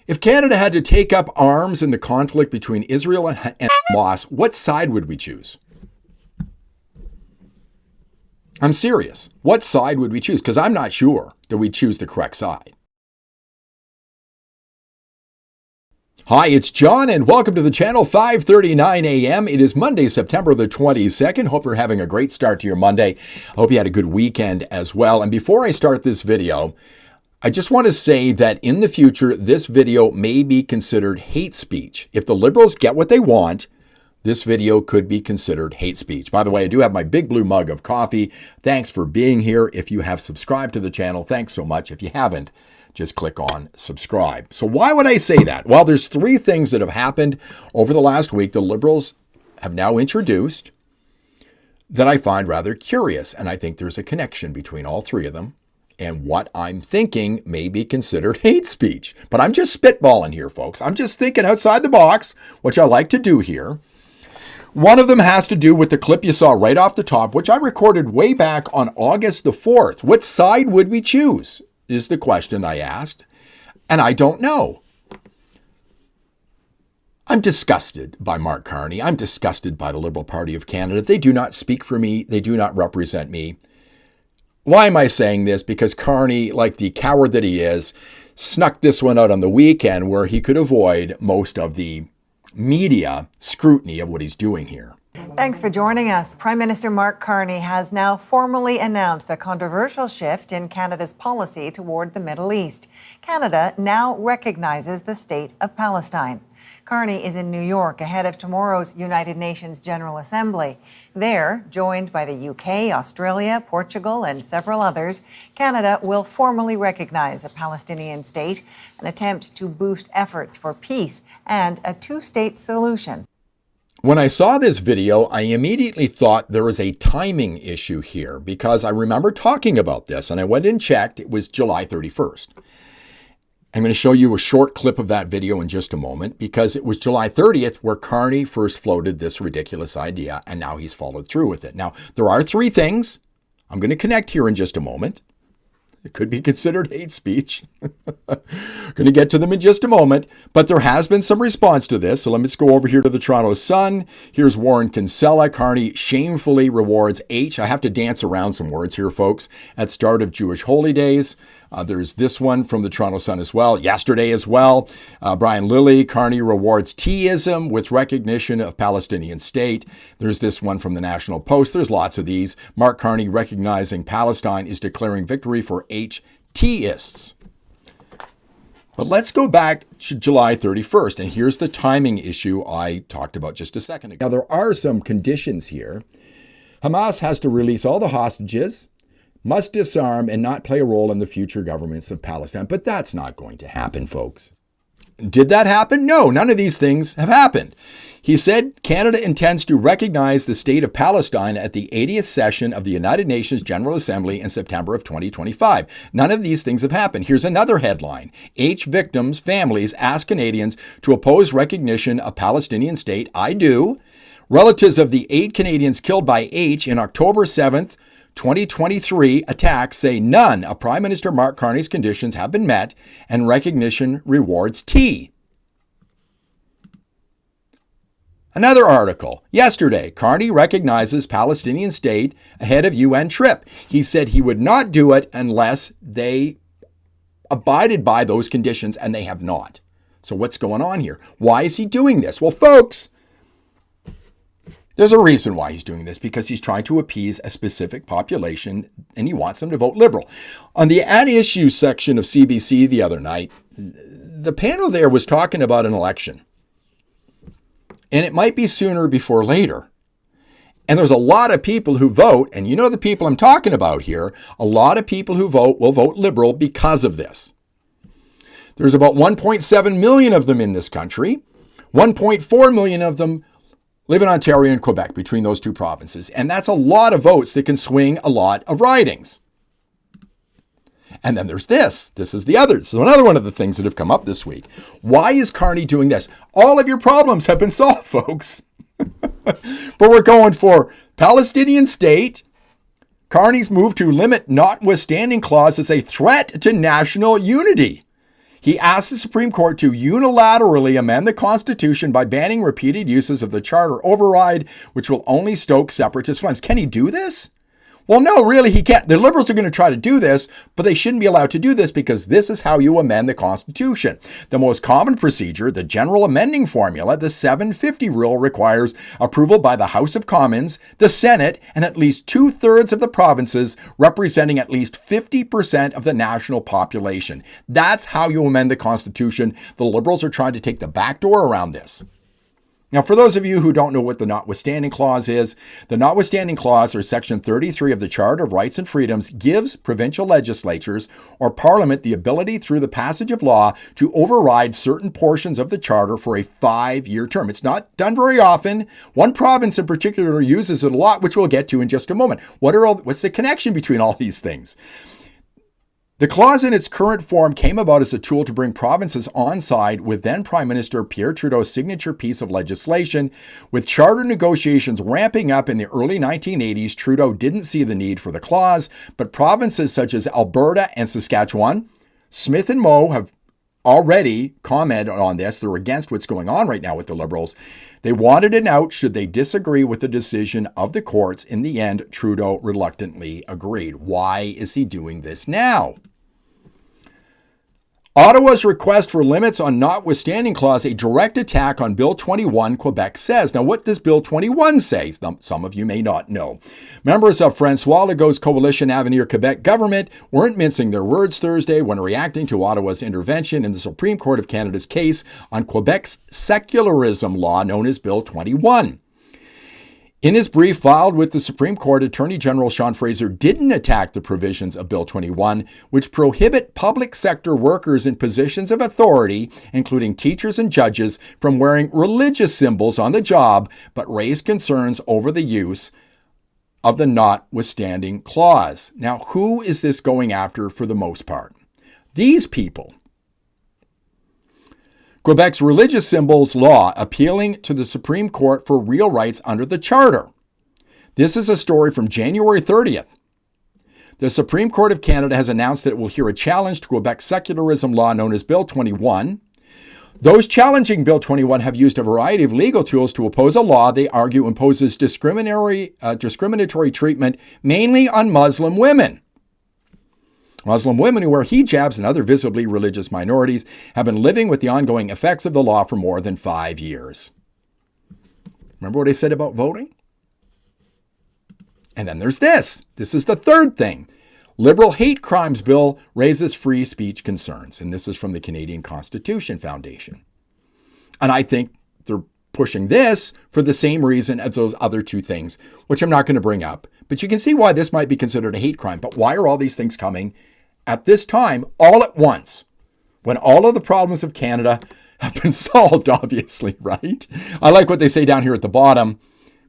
If Canada had to take up arms in the conflict between Israel and Hamas, what side would we choose? I'm serious. What side would we choose? Because I'm not sure that we choose the correct side. Hi, it's John, and welcome to the channel, 5:39 a.m. It is Monday, September the 22nd. Hope you're having a great start to your Monday. I hope you had a good weekend as well. And before I start this video, I just want to say that in the future, this video may be considered hate speech. If the Liberals get what they want, this video could be considered hate speech. By the way, I do have my big blue mug of coffee. Thanks for being here. If you have subscribed to the channel, thanks so much. If you haven't, just click on subscribe. So why would I say that? Well, there's three things that have happened over the last week the Liberals have now introduced that I find rather curious. And I think there's a connection between all three of them and what I'm thinking may be considered hate speech. But I'm just spitballing here, folks. I'm just thinking outside the box, which I like to do here. One of them has to do with the clip you saw right off the top, which I recorded way back on August the 4th. What side would we choose is the question I asked, and I don't know. I'm disgusted by Mark Carney. I'm disgusted by the Liberal Party of Canada. They do not speak for me. They do not represent me. Why am I saying this? Because Carney, like the coward that he is, snuck this one out on the weekend where he could avoid most of the media scrutiny of what he's doing here. Thanks for joining us. Prime Minister Mark Carney has now formally announced a controversial shift in Canada's policy toward the Middle East. Canada now recognizes the state of Palestine. Carney is in New York ahead of tomorrow's United Nations General Assembly. There, joined by the UK, Australia, Portugal, and several others, Canada will formally recognize a Palestinian state, an attempt to boost efforts for peace and a two-state solution. When I saw this video, I immediately thought there was a timing issue here because I remember talking about this and I went and checked. It was July 31st. I'm going to show you a short clip of that video in just a moment because it was July 30th where Carney first floated this ridiculous idea and now he's followed through with it. Now, there are three things I'm going to connect here in just a moment. It could be considered hate speech. Going to get to them in just a moment. But there has been some response to this. So let me just go over here to the Toronto Sun. Here's Warren Kinsella. Carney shamefully rewards H. I have to dance around some words here, folks. At start of Jewish holy days. There's this one from the Toronto Sun as well. Yesterday as well. Brian Lilly. Carney rewards T-ism with recognition of Palestinian state. There's this one from the National Post. There's lots of these. Mark Carney recognizing Palestine is declaring victory for HTists. But let's go back to July 31st, and here's the timing issue I talked about just a second ago. Now, there are some conditions here. Hamas has to release all the hostages, must disarm, and not play a role in the future governments of Palestine. But that's not going to happen, folks. Did that happen? No, none of these things have happened. He said Canada intends to recognize the state of Palestine at the 80th session of the United Nations General Assembly in September of 2025. None of these things have happened. Here's another headline. H victims' families ask Canadians to oppose recognition of Palestinian state. I do. Relatives of the 8 Canadians killed by H in October 7th, 2023 attacks say none of Prime Minister Mark Carney's conditions have been met and recognition rewards T. Another article. Yesterday, Carney recognizes Palestinian state ahead of UN trip. He said he would not do it unless they abided by those conditions, and they have not. So what's going on here? Why is he doing this? Well, folks, there's a reason why he's doing this, because he's trying to appease a specific population and he wants them to vote Liberal. On the At Issue section of CBC the other night, the panel there was talking about an election. And it might be sooner before later. And there's a lot of people who vote, and you know the people I'm talking about here, a lot of people who vote will vote Liberal because of this. There's about 1.7 million of them in this country. 1.4 million of them live in Ontario and Quebec, between those two provinces. And that's a lot of votes that can swing a lot of ridings. And then there's this. This is the other. So another one of the things that have come up this week. Why is Carney doing this? All of your problems have been solved, folks. But we're going for Palestinian state. Carney's move to limit notwithstanding clause is a threat to national unity. He asked the Supreme Court to unilaterally amend the Constitution by banning repeated uses of the charter override, which will only stoke separatist flames. Can he do this? Well, no, really, he can't. The Liberals are going to try to do this, but they shouldn't be allowed to do this because this is how you amend the Constitution. The most common procedure, the general amending formula, the 750 rule, requires approval by the House of Commons, the Senate, and at least 2/3 of the provinces, representing at least 50% of the national population. That's how you amend the Constitution. The Liberals are trying to take the back door around this. Now, for those of you who don't know what the Notwithstanding Clause is, the Notwithstanding Clause, or Section 33 of the Charter of Rights and Freedoms, gives provincial legislatures or Parliament the ability through the passage of law to override certain portions of the Charter for a 5-year term. It's not done very often. One province in particular uses it a lot, which we'll get to in just a moment. What's the connection between all these things? The clause in its current form came about as a tool to bring provinces on side with then Prime Minister Pierre Trudeau's signature piece of legislation. With charter negotiations ramping up in the early 1980s, Trudeau didn't see the need for the clause, but provinces such as Alberta and Saskatchewan, Smith and Moe have already commented on this. They're against what's going on right now with the Liberals. They wanted an out should they disagree with the decision of the courts. In the end, Trudeau reluctantly agreed. Why is he doing this now? Ottawa's request for limits on Notwithstanding Clause, a direct attack on Bill 21, Quebec says. Now, what does Bill 21 say? Some of you may not know. Members of François Legault's Coalition Avenir Quebec government weren't mincing their words Thursday when reacting to Ottawa's intervention in the Supreme Court of Canada's case on Quebec's secularism law known as Bill 21. In his brief filed with the Supreme Court, Attorney General Sean Fraser didn't attack the provisions of Bill 21, which prohibit public sector workers in positions of authority, including teachers and judges, from wearing religious symbols on the job, but raised concerns over the use of the Notwithstanding Clause. Now, who is this going after for the most part? These people. Quebec's religious symbols law appealing to the Supreme Court for real rights under the Charter. This is a story from January 30th. The Supreme Court of Canada has announced that it will hear a challenge to Quebec's secularism law known as Bill 21. Those challenging Bill 21 have used a variety of legal tools to oppose a law they argue imposes discriminatory treatment mainly on Muslim women. Muslim women who wear hijabs and other visibly religious minorities have been living with the ongoing effects of the law for more than 5 years. Remember what I said about voting? And then there's this. This is the third thing. Liberal hate crimes bill raises free speech concerns. And this is from the Canadian Constitution Foundation. And I think they're pushing this for the same reason as those other two things, which I'm not going to bring up. But you can see why this might be considered a hate crime. But why are all these things coming at this time, all at once, when all of the problems of Canada have been solved, obviously, right? I like what they say down here at the bottom.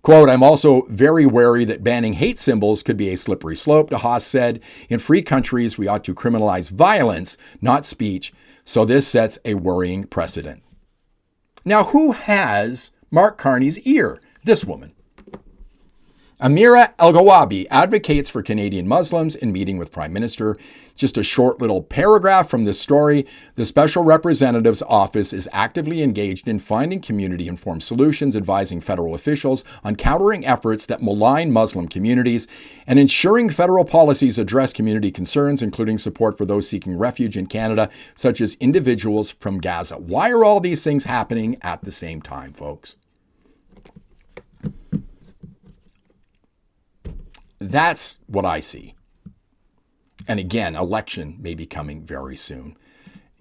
Quote, I'm also very wary that banning hate symbols could be a slippery slope, DeHaas said. In free countries, we ought to criminalize violence, not speech. So this sets a worrying precedent. Now, who has Mark Carney's ear? This woman. Amira El-Gawabi advocates for Canadian Muslims in meeting with Prime Minister. Just a short little paragraph from this story. The Special Representative's Office is actively engaged in finding community-informed solutions, advising federal officials on countering efforts that malign Muslim communities, and ensuring federal policies address community concerns, including support for those seeking refuge in Canada, such as individuals from Gaza. Why are all these things happening at the same time, folks? That's what I see. And again, election may be coming very soon.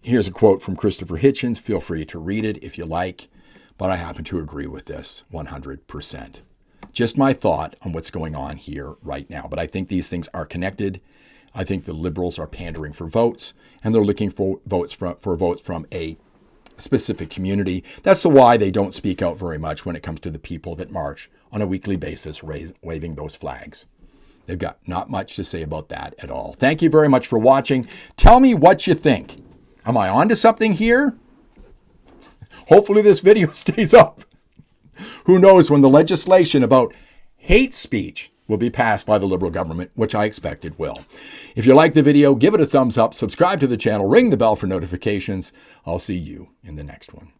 Here's a quote from Christopher Hitchens. Feel free to read it if you like, but I happen to agree with this 100%. Just my thought on what's going on here right now. But I think these things are connected. I think the Liberals are pandering for votes, and they're looking for votes from a specific community. That's why they don't speak out very much when it comes to the people that march on a weekly basis, waving those flags. They've got not much to say about that at all. Thank you very much for watching. Tell me what you think. Am I onto something here? Hopefully this video stays up. Who knows when the legislation about hate speech will be passed by the Liberal government, which I expect it will. If you like the video, give it a thumbs up, subscribe to the channel, ring the bell for notifications. I'll see you in the next one.